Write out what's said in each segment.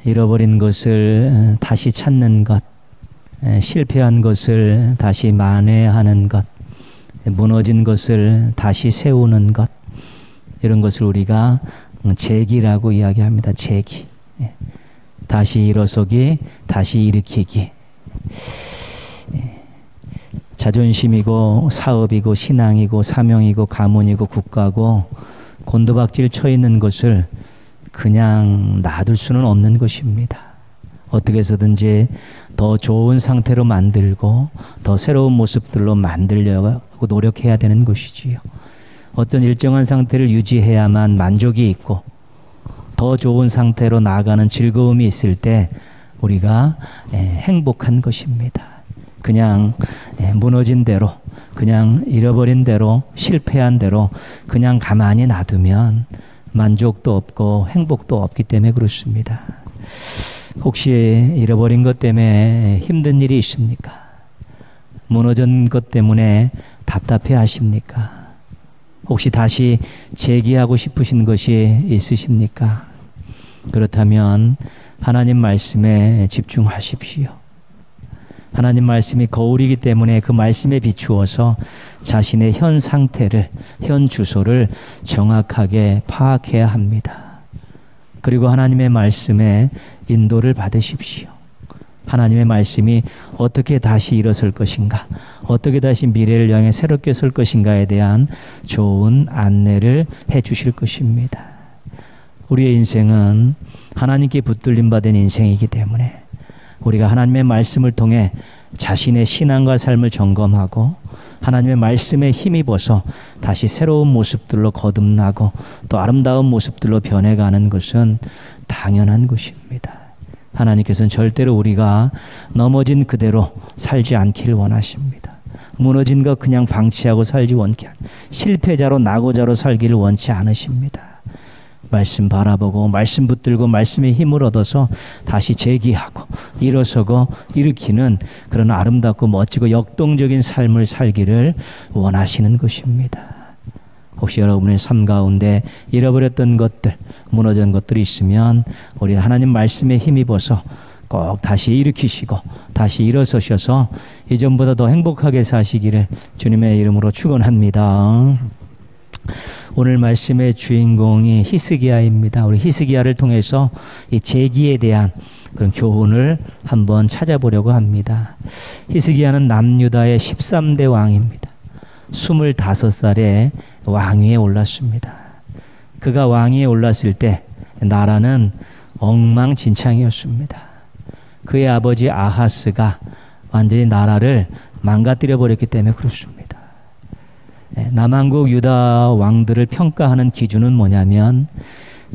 잃어버린 것을 다시 찾는 것, 실패한 것을 다시 만회하는 것, 무너진 것을 다시 세우는 것, 이런 것을 우리가 재기라고 이야기합니다. 재기. 다시 일어서기, 다시 일으키기. 자존심이고 사업이고 신앙이고 사명이고 가문이고 국가고 곤두박질 쳐 있는 것을 그냥 놔둘 수는 없는 것입니다. 어떻게 해서든지 더 좋은 상태로 만들고 더 새로운 모습들로 만들려고 노력해야 되는 것이지요. 어떤 일정한 상태를 유지해야만 만족이 있고 더 좋은 상태로 나아가는 즐거움이 있을 때 우리가 행복한 것입니다. 그냥 무너진 대로, 그냥 잃어버린 대로, 실패한 대로 그냥 가만히 놔두면 만족도 없고 행복도 없기 때문에 그렇습니다. 혹시 잃어버린 것 때문에 힘든 일이 있습니까? 무너진 것 때문에 답답해 하십니까? 혹시 다시 재기하고 싶으신 것이 있으십니까? 그렇다면 하나님 말씀에 집중하십시오. 하나님 말씀이 거울이기 때문에 그 말씀에 비추어서 자신의 현 상태를, 현 주소를 정확하게 파악해야 합니다. 그리고 하나님의 말씀에 인도를 받으십시오. 하나님의 말씀이 어떻게 다시 일어설 것인가, 어떻게 다시 미래를 향해 새롭게 설 것인가에 대한 좋은 안내를 해 주실 것입니다. 우리의 인생은 하나님께 붙들림 받은 인생이기 때문에 우리가 하나님의 말씀을 통해 자신의 신앙과 삶을 점검하고 하나님의 말씀에 힘입어서 다시 새로운 모습들로 거듭나고 또 아름다운 모습들로 변해가는 것은 당연한 것입니다. 하나님께서는 절대로 우리가 넘어진 그대로 살지 않기를 원하십니다. 무너진 것 그냥 방치하고 살지 원치 않으십니다. 실패자로 낙오자로 살기를 원치 않으십니다. 말씀 바라보고 말씀 붙들고 말씀의 힘을 얻어서 다시 재기하고 일어서고 일으키는 그런 아름답고 멋지고 역동적인 삶을 살기를 원하시는 것입니다. 혹시 여러분의 삶 가운데 잃어버렸던 것들, 무너진 것들이 있으면 우리 하나님 말씀에 힘입어서 꼭 다시 일으키시고 다시 일어서셔서 이전보다 더 행복하게 사시기를 주님의 이름으로 축원합니다. 오늘 말씀의 주인공이 히스기야입니다. 우리 히스기야를 통해서 이 재기에 대한 그런 교훈을 한번 찾아보려고 합니다. 히스기야는 남유다의 13대 왕입니다. 25살에 왕위에 올랐습니다. 그가 왕위에 올랐을 때 나라는 엉망진창이었습니다. 그의 아버지 아하스가 완전히 나라를 망가뜨려 버렸기 때문에 그렇습니다. 남한국 유다 왕들을 평가하는 기준은 뭐냐면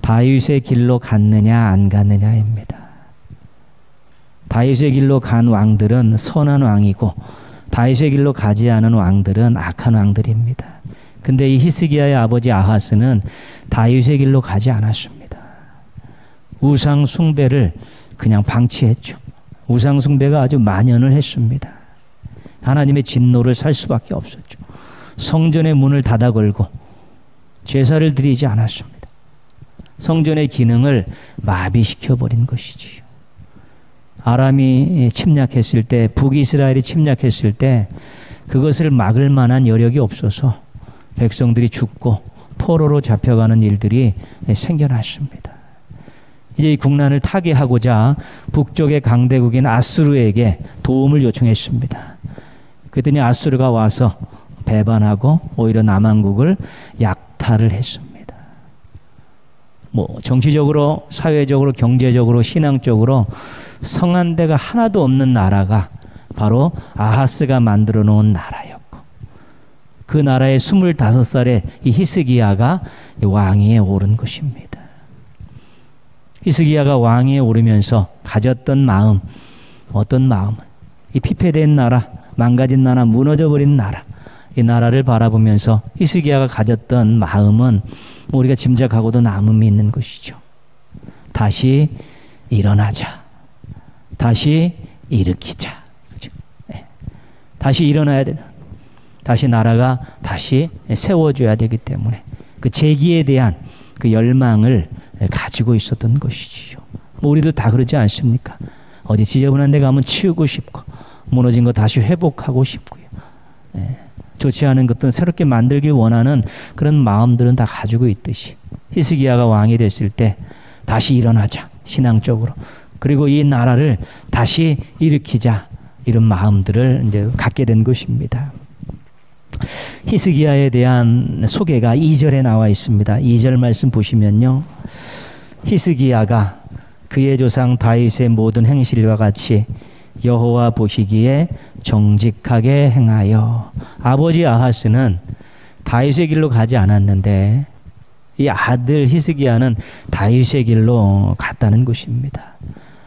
다윗의 길로 갔느냐 안 갔느냐입니다. 다윗의 길로 간 왕들은 선한 왕이고 다윗의 길로 가지 않은 왕들은 악한 왕들입니다. 근데 이 히스기야의 아버지 아하스는 다윗의 길로 가지 않았습니다. 우상 숭배를 그냥 방치했죠. 우상 숭배가 아주 만연을 했습니다. 하나님의 진노를 살 수밖에 없었죠. 성전의 문을 닫아 걸고 제사를 드리지 않았습니다. 성전의 기능을 마비시켜버린 것이지요. 아람이 침략했을 때, 북이스라엘이 침략했을 때 그것을 막을 만한 여력이 없어서 백성들이 죽고 포로로 잡혀가는 일들이 생겨났습니다. 이제 이 국난을 타개하고자 북쪽의 강대국인 아수르에게 도움을 요청했습니다. 그랬더니 아수르가 와서 배반하고 오히려 남한국을 약탈을 했습니다. 정치적으로, 사회적으로, 경제적으로, 신앙적으로 성한 데가 하나도 없는 나라가 바로 아하스가 만들어 놓은 나라였고 그 나라의 25살의 이 히스기야가 왕위에 오른 것입니다. 히스기야가 왕위에 오르면서 가졌던 마음, 어떤 마음은 이 피폐된 나라, 망가진 나라, 무너져버린 나라, 이 나라를 바라보면서 히스기야가 가졌던 마음은 우리가 짐작하고도 남음이 있는 것이죠. 다시 일어나자. 다시 일으키자. 그렇죠? 네. 다시 일어나야 된다. 다시 나라가 다시 세워줘야 되기 때문에 그 재기에 대한 그 열망을 가지고 있었던 것이지요. 뭐 우리들 다 그러지 않습니까? 어디 지저분한 데 가면 치우고 싶고 무너진 거 다시 회복하고 싶고요. 예. 좋지 않은 것들은 새롭게 만들기 원하는 그런 마음들은 다 가지고 있듯이 히스기야가 왕이 됐을 때 다시 일어나자 신앙적으로, 그리고 이 나라를 다시 일으키자, 이런 마음들을 이제 갖게 된 것입니다. 히스기야에 대한 소개가 2절에 나와 있습니다. 2절 말씀 보시면요, 히스기야가 그의 조상 다윗의 모든 행실과 같이 여호와 보시기에 정직하게 행하여. 아버지 아하스는 다윗의 길로 가지 않았는데 이 아들 히스기야는 다윗의 길로 갔다는 것입니다.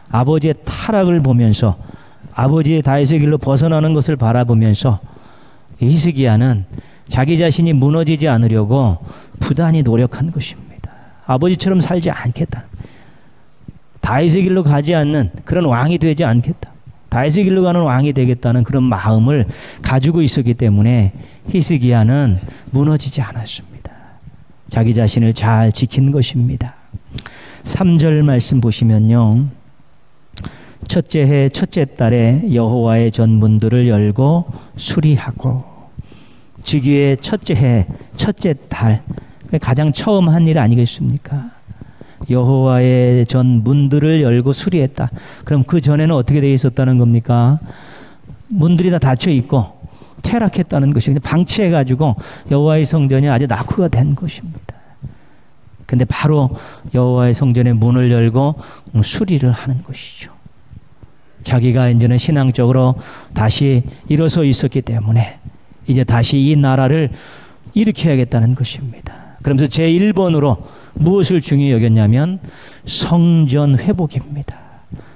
아버지의 타락을 보면서, 아버지의 다윗의 길로 벗어나는 것을 바라보면서 히스기야는 자기 자신이 무너지지 않으려고 부단히 노력한 것입니다. 아버지처럼 살지 않겠다, 다윗의 길로 가지 않는 그런 왕이 되지 않겠다, 다윗의 길로 가는 왕이 되겠다는 그런 마음을 가지고 있었기 때문에 히스기야는 무너지지 않았습니다. 자기 자신을 잘 지킨 것입니다. 3절 말씀 보시면요, 첫째 해 첫째 달에 여호와의 전문들을 열고 수리하고. 즉위의 첫째 해 첫째 달, 가장 처음 한 일 아니겠습니까? 여호와의 전문들을 열고 수리했다. 그럼 그 전에는 어떻게 되어 있었다는 겁니까? 문들이 다 닫혀 있고 퇴락했다는 것이, 방치해가지고 여호와의 성전이 아주 낙후가 된 것입니다. 근데 바로 여호와의 성전의 문을 열고 수리를 하는 것이죠. 자기가 이제는 신앙적으로 다시 일어서 있었기 때문에 이제 다시 이 나라를 일으켜야겠다는 것입니다. 그러면서 제1번으로 무엇을 중요히 여겼냐면 성전 회복입니다.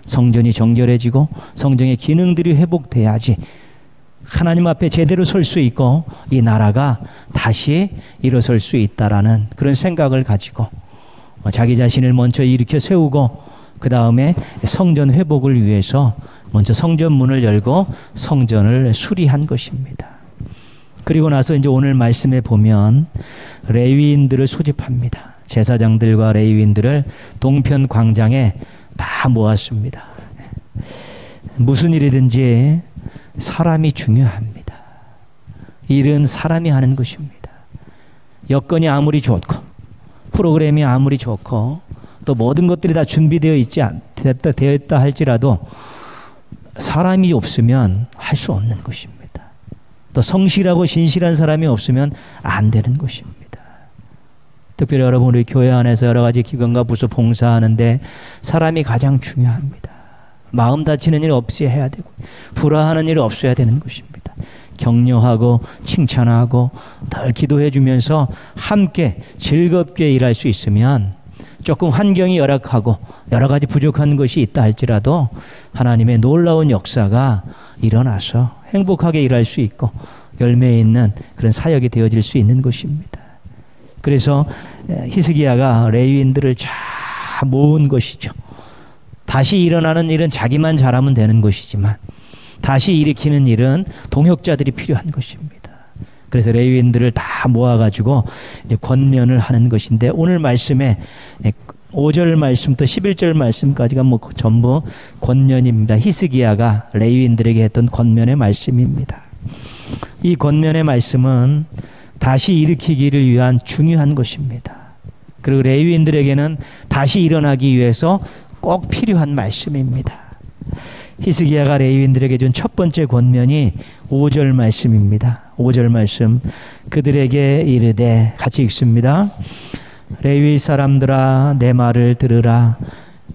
성전이 정결해지고 성전의 기능들이 회복돼야지 하나님 앞에 제대로 설 수 있고 이 나라가 다시 일어설 수 있다라는 그런 생각을 가지고 자기 자신을 먼저 일으켜 세우고 그 다음에 성전 회복을 위해서 먼저 성전 문을 열고 성전을 수리한 것입니다. 그리고 나서 이제 오늘 말씀에 보면 레위인들을 소집합니다. 제사장들과 레위인들을 동편 광장에 다 모았습니다. 무슨 일이든지 사람이 중요합니다. 일은 사람이 하는 것입니다. 여건이 아무리 좋고 프로그램이 아무리 좋고 또 모든 것들이 다 준비되어 있다 할지라도 사람이 없으면 할 수 없는 것입니다. 또 성실하고 신실한 사람이 없으면 안 되는 것입니다. 특별히 여러분, 우리 교회 안에서 여러 가지 기관과 부서 봉사하는데 사람이 가장 중요합니다. 마음 다치는 일 없이 해야 되고 불화하는 일 없어야 되는 것입니다. 격려하고 칭찬하고 늘 기도해 주면서 함께 즐겁게 일할 수 있으면 조금 환경이 열악하고 여러 가지 부족한 것이 있다 할지라도 하나님의 놀라운 역사가 일어나서 행복하게 일할 수 있고 열매 있는 그런 사역이 되어질 수 있는 것입니다. 그래서 히스기야가 레위인들을 잘 모은 것이죠. 다시 일어나는 일은 자기만 잘하면 되는 것이지만 다시 일으키는 일은 동역자들이 필요한 것입니다. 그래서 레위인들을 다 모아가지고 이제 권면을 하는 것인데, 오늘 말씀에 5절 말씀부터 11절 말씀까지가 뭐 전부 권면입니다. 히스기야가 레위인들에게 했던 권면의 말씀입니다. 이 권면의 말씀은 다시 일으키기를 위한 중요한 것입니다. 그리고 레위인들에게는 다시 일어나기 위해서 꼭 필요한 말씀입니다. 히스기야가 레위인들에게 준 첫 번째 권면이 5절 말씀입니다. 5절 말씀, 그들에게 이르되, 같이 읽습니다. 레위 사람들아, 내 말을 들으라.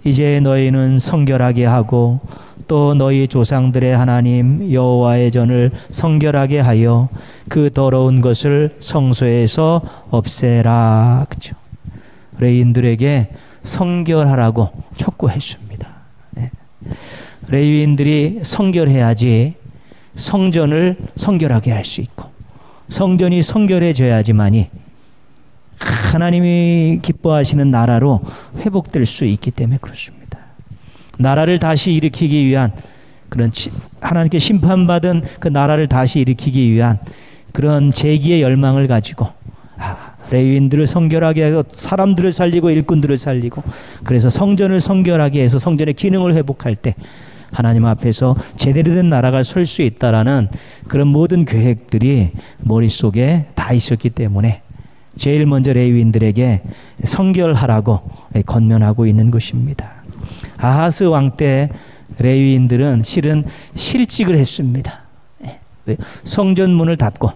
이제 너희는 성결하게 하고 또 너희 조상들의 하나님 여호와의 전을 성결하게 하여 그 더러운 것을 성소에서 없애라. 그렇죠? 레위인들에게 성결하라고 촉구했습니다. 네. 레위인들이 성결해야지 성전을 성결하게 할 수 있고, 성전이 성결해져야지만이 하나님이 기뻐하시는 나라로 회복될 수 있기 때문에 그렇습니다. 나라를 다시 일으키기 위한 그런 하나님께 심판받은 그 나라를 다시 일으키기 위한 그런 재기의 열망을 가지고 레위인들을 성결하게 하고 사람들을 살리고 일꾼들을 살리고, 그래서 성전을 성결하게 해서 성전의 기능을 회복할 때 하나님 앞에서 제대로 된 나라가 설 수 있다라는 그런 모든 계획들이 머릿속에 다 있었기 때문에 제일 먼저 레위인들에게 성결하라고 권면하고 있는 것입니다. 아하스 왕 때 레위인들은 실은 실직을 했습니다. 성전 문을 닫고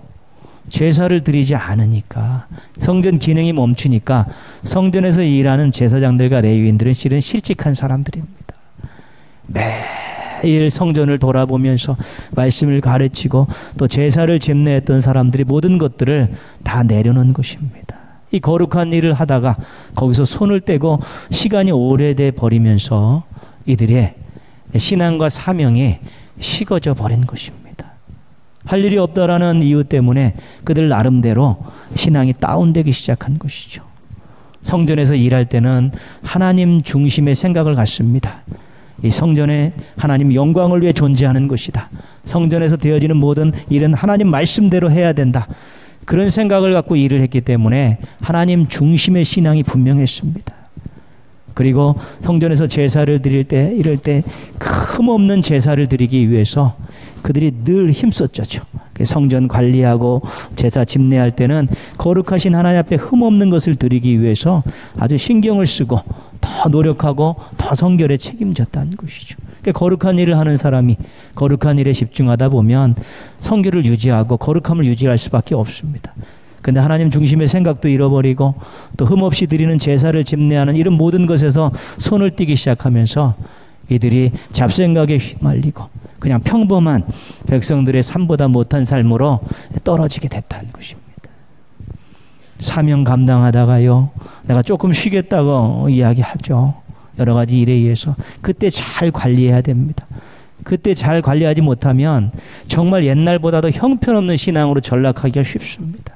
제사를 드리지 않으니까, 성전 기능이 멈추니까 성전에서 일하는 제사장들과 레위인들은 실은 실직한 사람들입니다. 매일 성전을 돌아보면서 말씀을 가르치고 또 제사를 집례했던 사람들이 모든 것들을 다 내려놓은 것입니다. 이 거룩한 일을 하다가 거기서 손을 떼고 시간이 오래돼 버리면서 이들의 신앙과 사명이 식어져 버린 것입니다. 할 일이 없다라는 이유 때문에 그들 나름대로 신앙이 다운되기 시작한 것이죠. 성전에서 일할 때는 하나님 중심의 생각을 갖습니다. 이 성전에 하나님 영광을 위해 존재하는 것이다. 성전에서 되어지는 모든 일은 하나님 말씀대로 해야 된다. 그런 생각을 갖고 일을 했기 때문에 하나님 중심의 신앙이 분명했습니다. 그리고 성전에서 제사를 드릴 때, 이럴 때 흠없는 제사를 드리기 위해서 그들이 늘 힘썼죠. 성전 관리하고 제사 집례할 때는 거룩하신 하나님 앞에 흠없는 것을 드리기 위해서 아주 신경을 쓰고 더 노력하고 더 성결에 책임졌다는 것이죠. 거룩한 일을 하는 사람이 거룩한 일에 집중하다 보면 성결을 유지하고 거룩함을 유지할 수밖에 없습니다. 근데 하나님 중심의 생각도 잃어버리고 또 흠없이 드리는 제사를 집례하는 이런 모든 것에서 손을 떼기 시작하면서 이들이 잡생각에 휘말리고 그냥 평범한 백성들의 삶보다 못한 삶으로 떨어지게 됐다는 것입니다. 사명 감당하다가요, 내가 조금 쉬겠다고 이야기하죠. 여러 가지 일에 의해서. 그때 잘 관리해야 됩니다. 그때 잘 관리하지 못하면 정말 옛날보다도 형편없는 신앙으로 전락하기가 쉽습니다.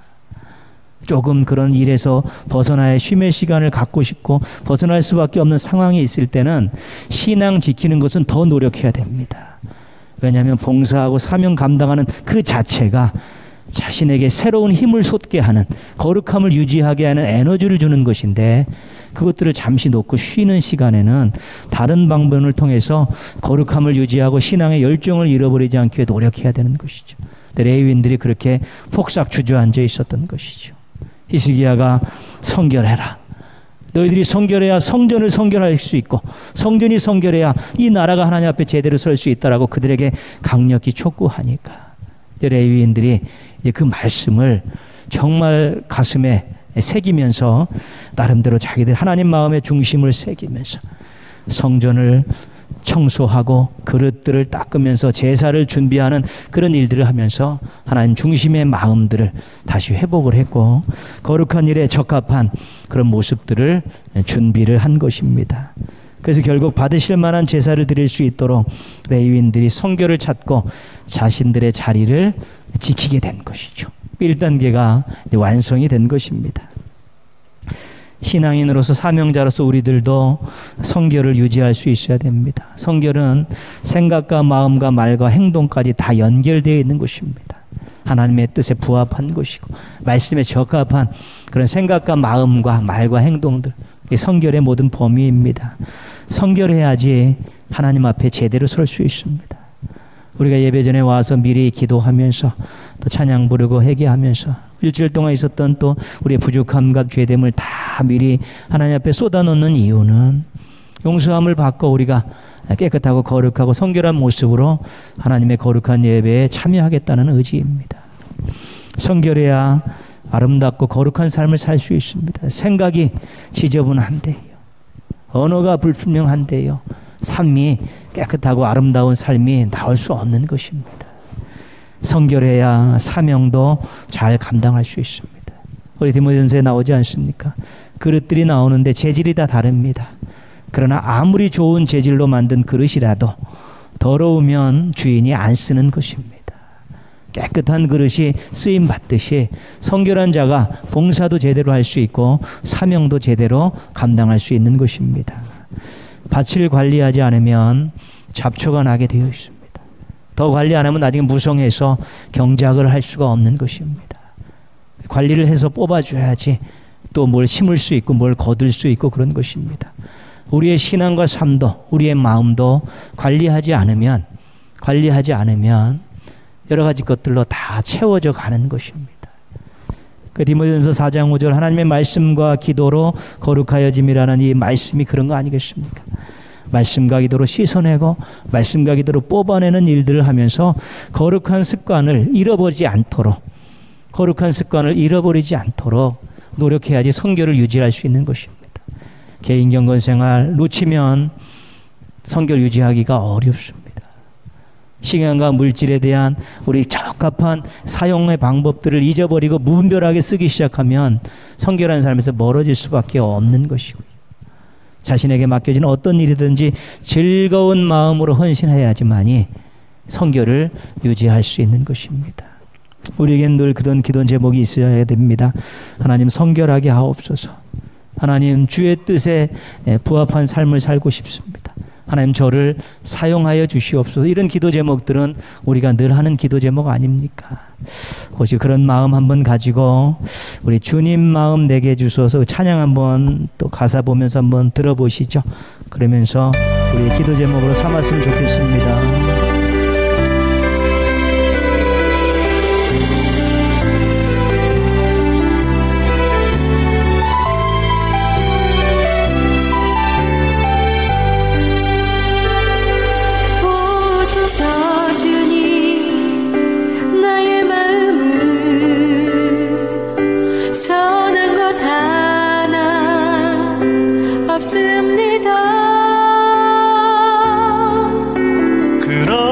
조금 그런 일에서 벗어나야 쉼의 시간을 갖고 싶고 벗어날 수밖에 없는 상황이 있을 때는 신앙 지키는 것은 더 노력해야 됩니다. 왜냐하면 봉사하고 사명 감당하는 그 자체가 자신에게 새로운 힘을 솟게 하는, 거룩함을 유지하게 하는 에너지를 주는 것인데, 그것들을 잠시 놓고 쉬는 시간에는 다른 방법을 통해서 거룩함을 유지하고 신앙의 열정을 잃어버리지 않게 노력해야 되는 것이죠. 레위인들이 그렇게 폭삭 주저앉아 있었던 것이죠. 히스기야가 성결해라. 너희들이 성결해야 성전을 성결할 수 있고 성전이 성결해야 이 나라가 하나님 앞에 제대로 설 수 있다라고 그들에게 강력히 촉구하니까 레위인들이 그 말씀을 정말 가슴에 새기면서 나름대로 자기들 하나님 마음의 중심을 새기면서 성전을 청소하고 그릇들을 닦으면서 제사를 준비하는 그런 일들을 하면서 하나님 중심의 마음들을 다시 회복을 했고 거룩한 일에 적합한 그런 모습들을 준비를 한 것입니다. 그래서 결국 받으실 만한 제사를 드릴 수 있도록 레위인들이 성결을 찾고 자신들의 자리를 지키게 된 것이죠. 1단계가 완성이 된 것입니다. 신앙인으로서 사명자로서 우리들도 성결을 유지할 수 있어야 됩니다. 성결은 생각과 마음과 말과 행동까지 다 연결되어 있는 것입니다. 하나님의 뜻에 부합한 것이고 말씀에 적합한 그런 생각과 마음과 말과 행동들, 성결의 모든 범위입니다. 성결해야지 하나님 앞에 제대로 설 수 있습니다. 우리가 예배 전에 와서 미리 기도하면서 또 찬양 부르고 회개하면서 일주일 동안 있었던 또 우리의 부족함과 죄됨을 다 미리 하나님 앞에 쏟아놓는 이유는 용서함을 받고 우리가 깨끗하고 거룩하고 성결한 모습으로 하나님의 거룩한 예배에 참여하겠다는 의지입니다. 성결해야 아름답고 거룩한 삶을 살 수 있습니다. 생각이 지저분한데요, 언어가 불분명한데요, 삶이 깨끗하고 아름다운 삶이 나올 수 없는 것입니다. 성결해야 사명도 잘 감당할 수 있습니다. 우리 디모데전서에 나오지 않습니까? 그릇들이 나오는데 재질이 다 다릅니다. 그러나 아무리 좋은 재질로 만든 그릇이라도 더러우면 주인이 안 쓰는 것입니다. 깨끗한 그릇이 쓰임 받듯이 성결한 자가 봉사도 제대로 할 수 있고 사명도 제대로 감당할 수 있는 것입니다. 밭을 관리하지 않으면 잡초가 나게 되어 있습니다. 더 관리 안 하면 나중에 무성해서 경작을 할 수가 없는 것입니다. 관리를 해서 뽑아줘야지 또 뭘 심을 수 있고 뭘 거둘 수 있고 그런 것입니다. 우리의 신앙과 삶도 우리의 마음도 관리하지 않으면 여러 가지 것들로 다 채워져 가는 것입니다. 그 디모데전서 4장 5절 하나님의 말씀과 기도로 거룩하여짐이라는 이 말씀이 그런 거 아니겠습니까? 말씀과 기도로 씻어내고 말씀과 기도로 뽑아내는 일들을 하면서 거룩한 습관을 잃어버리지 않도록 노력해야지 성결을 유지할 수 있는 것입니다. 개인 경건 생활 놓치면 성결 유지하기가 어렵습니다. 시간과 물질에 대한 우리 적합한 사용의 방법들을 잊어버리고 무분별하게 쓰기 시작하면 성결한 삶에서 멀어질 수밖에 없는 것이고요. 자신에게 맡겨진 어떤 일이든지 즐거운 마음으로 헌신해야지만이 성결을 유지할 수 있는 것입니다. 우리에겐 늘 그런 기도 제목이 있어야 됩니다. 하나님 성결하게 하옵소서. 하나님 주의 뜻에 부합한 삶을 살고 싶습니다. 하나님 저를 사용하여 주시옵소서. 이런 기도 제목들은 우리가 늘 하는 기도 제목 아닙니까? 혹시 그런 마음 한번 가지고 우리 주님 마음 내게 주소서 찬양 한번 또 가사 보면서 한번 들어보시죠. 그러면서 우리 기도 제목으로 삼았으면 좋겠습니다. 없습니다. 그런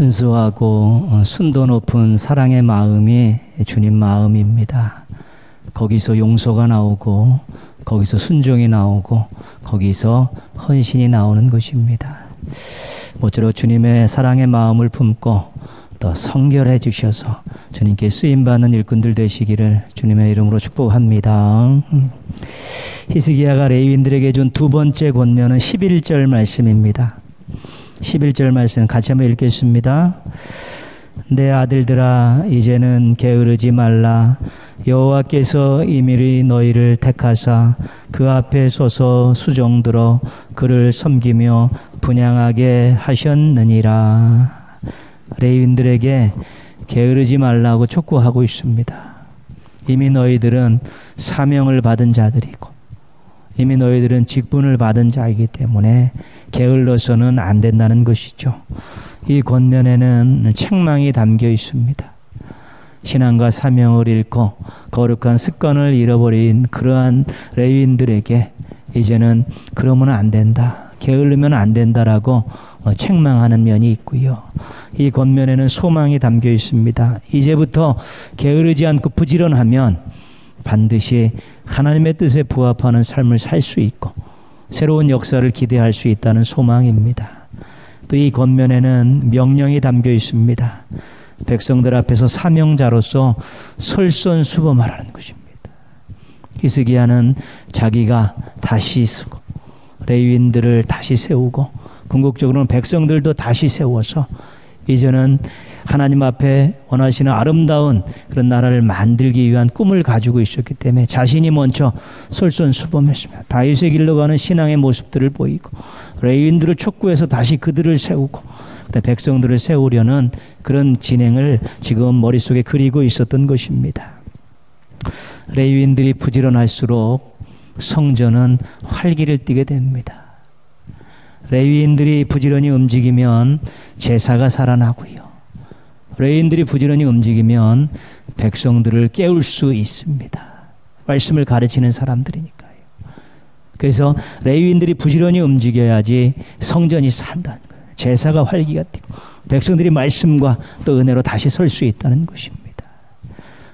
순수하고 순도 높은 사랑의 마음이 주님 마음입니다. 거기서 용서가 나오고 거기서 순종이 나오고 거기서 헌신이 나오는 것입니다. 모쪼록 주님의 사랑의 마음을 품고 또 성결해 주셔서 주님께 쓰임받는 일꾼들 되시기를 주님의 이름으로 축복합니다. 히스기야가 레위인들에게 준 두 번째 권면은 11절 말씀입니다. 11절 말씀 같이 한번 읽겠습니다. 내 아들들아 이제는 게으르지 말라. 여호와께서 임의로 너희를 택하사 그 앞에 서서 수종들어 그를 섬기며 분향하게 하셨느니라. 레위인들에게 게으르지 말라고 촉구하고 있습니다. 이미 너희들은 사명을 받은 자들이고 이미 너희들은 직분을 받은 자이기 때문에 게을러서는 안 된다는 것이죠. 이 권면에는 책망이 담겨 있습니다. 신앙과 사명을 잃고 거룩한 습관을 잃어버린 그러한 레위인들에게 이제는 그러면 안 된다, 게으르면 안 된다라고 책망하는 면이 있고요. 이 권면에는 소망이 담겨 있습니다. 이제부터 게으르지 않고 부지런하면 반드시 하나님의 뜻에 부합하는 삶을 살 수 있고 새로운 역사를 기대할 수 있다는 소망입니다. 또 이 권면에는 명령이 담겨 있습니다. 백성들 앞에서 사명자로서 솔선수범하라는 것입니다. 히스기야는 자기가 다시 쓰고 레위인들을 다시 세우고 궁극적으로는 백성들도 다시 세워서 이제는 하나님 앞에 원하시는 아름다운 그런 나라를 만들기 위한 꿈을 가지고 있었기 때문에 자신이 먼저 솔선수범했습니다. 다윗의 길로 가는 신앙의 모습들을 보이고 레위인들을 촉구해서 다시 그들을 세우고 백성들을 세우려는 그런 진행을 지금 머릿속에 그리고 있었던 것입니다. 레위인들이 부지런할수록 성전은 활기를 띠게 됩니다. 레위인들이 부지런히 움직이면 제사가 살아나고요. 레위인들이 부지런히 움직이면 백성들을 깨울 수 있습니다. 말씀을 가르치는 사람들이니까요. 그래서 레위인들이 부지런히 움직여야지 성전이 산다는 거예요. 제사가 활기가 띠고 백성들이 말씀과 또 은혜로 다시 설 수 있다는 것입니다.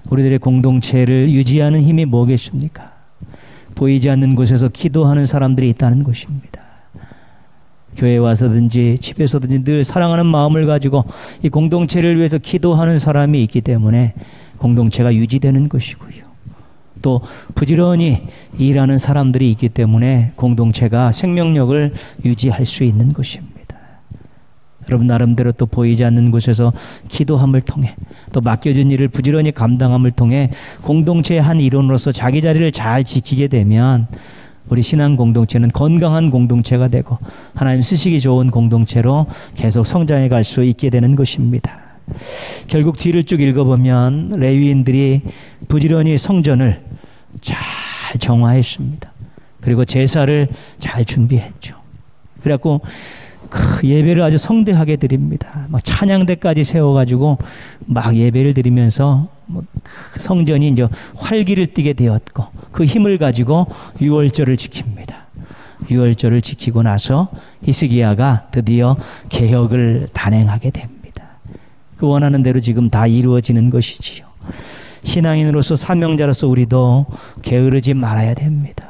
우리들의 공동체를 유지하는 힘이 뭐겠습니까? 보이지 않는 곳에서 기도하는 사람들이 있다는 것입니다. 교회에 와서든지 집에서든지 늘 사랑하는 마음을 가지고 이 공동체를 위해서 기도하는 사람이 있기 때문에 공동체가 유지되는 것이고요. 또 부지런히 일하는 사람들이 있기 때문에 공동체가 생명력을 유지할 수 있는 것입니다. 여러분 나름대로 또 보이지 않는 곳에서 기도함을 통해 또 맡겨진 일을 부지런히 감당함을 통해 공동체의 한 일원으로서 자기 자리를 잘 지키게 되면 우리 신앙 공동체는 건강한 공동체가 되고 하나님 쓰시기 좋은 공동체로 계속 성장해 갈 수 있게 되는 것입니다. 결국 뒤를 쭉 읽어보면 레위인들이 부지런히 성전을 잘 정화했습니다. 그리고 제사를 잘 준비했죠. 그래갖고 예배를 아주 성대하게 드립니다. 막 찬양대까지 세워가지고 막 예배를 드리면서 성전이 이제 활기를 띠게 되었고 그 힘을 가지고 유월절을 지킵니다. 유월절을 지키고 나서 히스기야가 드디어 개혁을 단행하게 됩니다. 그 원하는 대로 지금 다 이루어지는 것이지요. 신앙인으로서 사명자로서 우리도 게으르지 말아야 됩니다.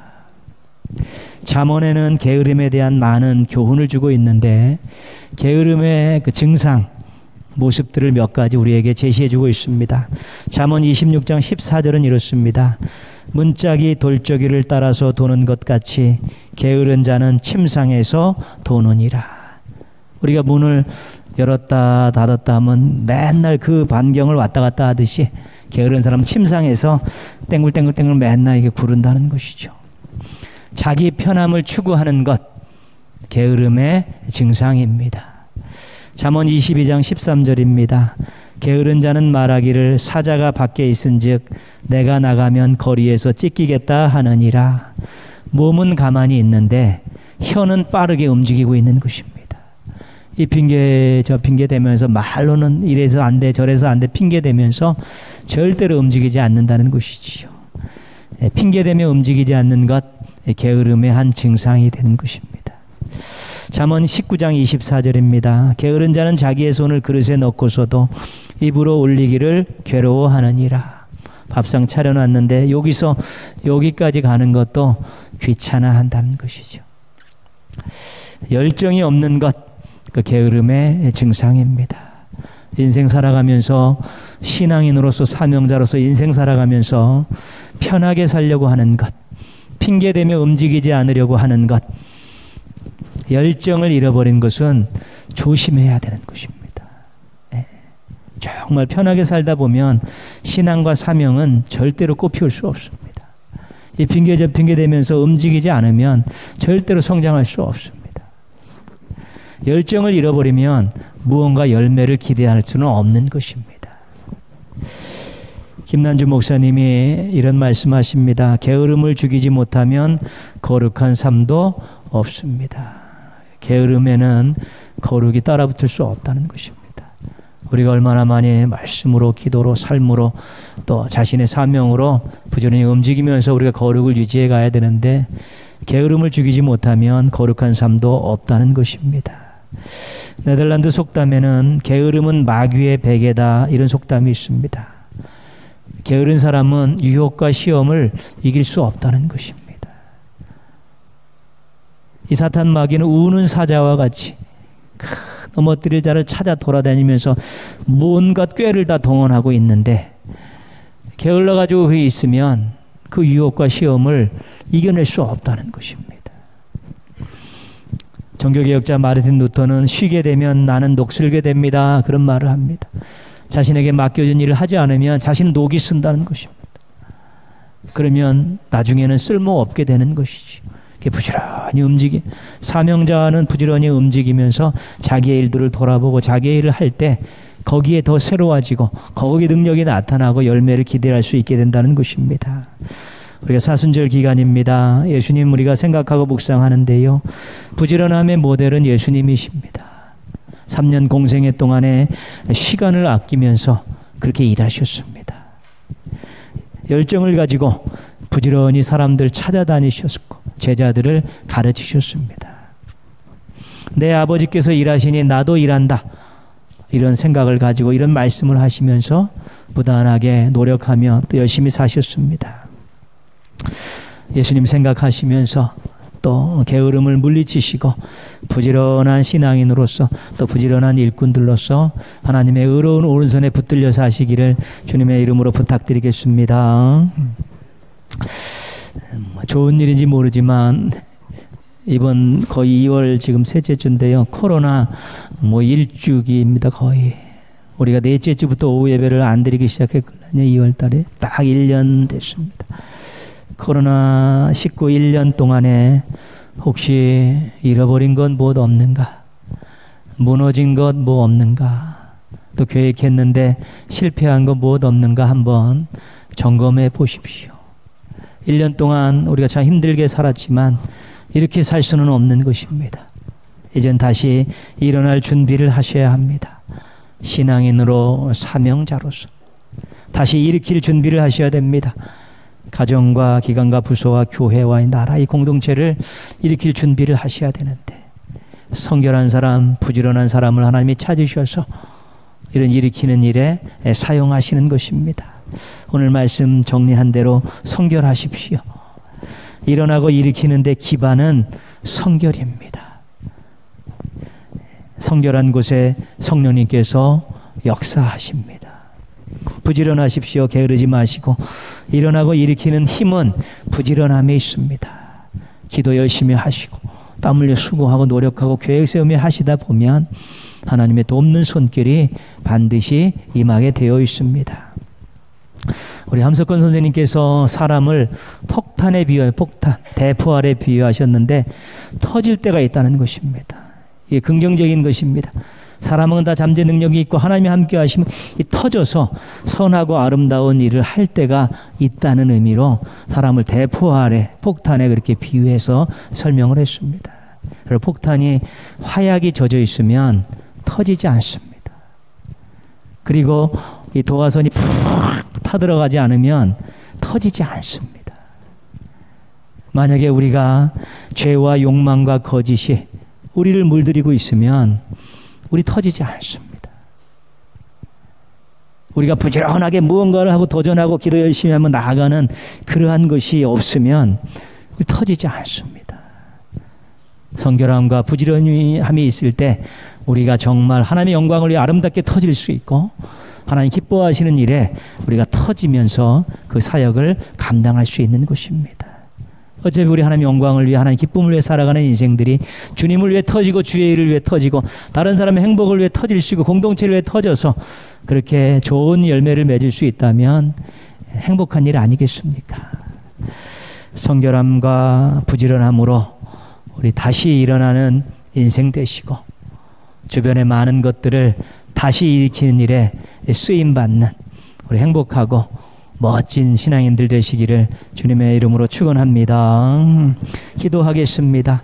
잠언에는 게으름에 대한 많은 교훈을 주고 있는데 게으름의 그 증상 모습들을 몇 가지 우리에게 제시해 주고 있습니다. 잠언 26장 14절은 이렇습니다. 문짝이 돌저귀를 따라서 도는 것 같이 게으른 자는 침상에서 도느니라. 우리가 문을 열었다 닫았다 하면 맨날 그 반경을 왔다 갔다 하듯이 게으른 사람은 침상에서 땡글땡글땡글 맨날 이게 구른다는 것이죠. 자기 편함을 추구하는 것, 게으름의 증상입니다. 잠언 22장 13절입니다. 게으른 자는 말하기를 사자가 밖에 있은즉 내가 나가면 거리에서 찢기겠다 하느니라. 몸은 가만히 있는데 혀는 빠르게 움직이고 있는 것입니다. 이 핑계 저 핑계 대면서 말로는 이래서 안 돼 저래서 안 돼 핑계 대면서 절대로 움직이지 않는다는 것이지요. 핑계 대며 움직이지 않는 것 게으름의 한 증상이 되는 것입니다. 잠언 19장 24절입니다. 게으른 자는 자기의 손을 그릇에 넣고서도 입으로 올리기를 괴로워하느니라. 밥상 차려놨는데 여기서 여기까지 가는 것도 귀찮아한다는 것이죠. 열정이 없는 것, 그 게으름의 증상입니다. 인생 살아가면서 신앙인으로서 사명자로서 인생 살아가면서 편하게 살려고 하는 것, 핑계대며 움직이지 않으려고 하는 것, 열정을 잃어버린 것은 조심해야 되는 것입니다. 정말 편하게 살다 보면 신앙과 사명은 절대로 꽃피울 수 없습니다. 이 핑계대면서 움직이지 않으면 절대로 성장할 수 없습니다. 열정을 잃어버리면 무언가 열매를 기대할 수는 없는 것입니다. 김난주 목사님이 이런 말씀하십니다. 게으름을 죽이지 못하면 거룩한 삶도 없습니다. 게으름에는 거룩이 따라붙을 수 없다는 것입니다. 우리가 얼마나 많이 말씀으로, 기도로, 삶으로, 또 자신의 사명으로 부지런히 움직이면서 우리가 거룩을 유지해 가야 되는데 게으름을 죽이지 못하면 거룩한 삶도 없다는 것입니다. 네덜란드 속담에는 게으름은 마귀의 베개다, 이런 속담이 있습니다. 게으른 사람은 유혹과 시험을 이길 수 없다는 것입니다. 이 사탄 마귀는 우는 사자와 같이 넘어뜨릴 자를 찾아 돌아다니면서 온갖 꾀를 다 동원하고 있는데 게을러가지고 거기 있으면 그 유혹과 시험을 이겨낼 수 없다는 것입니다. 종교개혁자 마르틴 루터는 쉬게 되면 나는 녹슬게 됩니다, 그런 말을 합니다. 자신에게 맡겨진 일을 하지 않으면 자신은 녹이 쓴다는 것입니다. 그러면 나중에는 쓸모없게 되는 것이죠. 부지런히 사명자는 부지런히 움직이면서 자기의 일들을 돌아보고 자기의 일을 할 때 거기에 더 새로워지고 거기에 능력이 나타나고 열매를 기대할 수 있게 된다는 것입니다. 우리가 사순절 기간입니다. 예수님 우리가 생각하고 묵상하는데요, 부지런함의 모델은 예수님이십니다. 3년 공생애 동안에 시간을 아끼면서 그렇게 일하셨습니다. 열정을 가지고 부지런히 사람들 찾아다니셨고 제자들을 가르치셨습니다. 내 아버지께서 일하시니 나도 일한다, 이런 생각을 가지고 이런 말씀을 하시면서 부단하게 노력하며 또 열심히 사셨습니다. 예수님 생각하시면서 또 게으름을 물리치시고 부지런한 신앙인으로서 또 부지런한 일꾼들로서 하나님의 의로운 오른손에 붙들려 사시기를 주님의 이름으로 부탁드리겠습니다. 좋은 일인지 모르지만 이번 거의 2월 지금 셋째 주인데요, 코로나 일주기입니다. 거의 우리가 넷째 주부터 오후 예배를 안 드리기 시작했거든요. 2월 달에 딱 1년 됐습니다. 코로나19 1년 동안에 혹시 잃어버린 것 뭐 없는가, 무너진 것 뭐 없는가, 또 계획했는데 실패한 것 뭐 없는가 한번 점검해 보십시오. 1년 동안 우리가 참 힘들게 살았지만 이렇게 살 수는 없는 것입니다. 이젠 다시 일어날 준비를 하셔야 합니다. 신앙인으로, 사명자로서 다시 일으킬 준비를 하셔야 됩니다. 가정과 기관과 부서와 교회와 나라, 이 공동체를 일으킬 준비를 하셔야 되는데 성결한 사람, 부지런한 사람을 하나님이 찾으셔서 이런 일으키는 일에 사용하시는 것입니다. 오늘 말씀 정리한 대로 성결하십시오. 일어나고 일으키는데 기반은 성결입니다. 성결한 곳에 성령님께서 역사하십니다. 부지런하십시오. 게으르지 마시고 일어나고 일으키는 힘은 부지런함에 있습니다. 기도 열심히 하시고 땀 흘려 수고하고 노력하고 계획 세우며 하시다 보면 하나님의 돕는 손길이 반드시 임하게 되어 있습니다. 우리 함석권 선생님께서 사람을 폭탄에 비유해, 폭탄, 대포알에 비유하셨는데 터질 때가 있다는 것입니다. 이게 긍정적인 것입니다. 사람은 다 잠재 능력이 있고 하나님이 함께 하시면 이 터져서 선하고 아름다운 일을 할 때가 있다는 의미로 사람을 대포알에, 폭탄에 그렇게 비유해서 설명을 했습니다. 그리고 폭탄이 화약이 젖어 있으면 터지지 않습니다. 그리고 이 도화선이 푹 타들어가지 않으면 터지지 않습니다. 만약에 우리가 죄와 욕망과 거짓이 우리를 물들이고 있으면 우리 터지지 않습니다. 우리가 부지런하게 무언가를 하고 도전하고 기도 열심히 하면 나아가는 그러한 것이 없으면 우리 터지지 않습니다. 성결함과 부지런함이 있을 때 우리가 정말 하나님의 영광을 위해 아름답게 터질 수 있고 하나님 기뻐하시는 일에 우리가 터지면서 그 사역을 감당할 수 있는 것입니다. 어차피 우리 하나님 영광을 위해 하나님 기쁨을 위해 살아가는 인생들이 주님을 위해 터지고 주의 일을 위해 터지고 다른 사람의 행복을 위해 터질 수 있고 공동체를 위해 터져서 그렇게 좋은 열매를 맺을 수 있다면 행복한 일 아니겠습니까? 성결함과 부지런함으로 우리 다시 일어나는 인생 되시고 주변의 많은 것들을 다시 일으키는 일에 쓰임받는 우리 행복하고 멋진 신앙인들 되시기를 주님의 이름으로 축원합니다. 기도하겠습니다.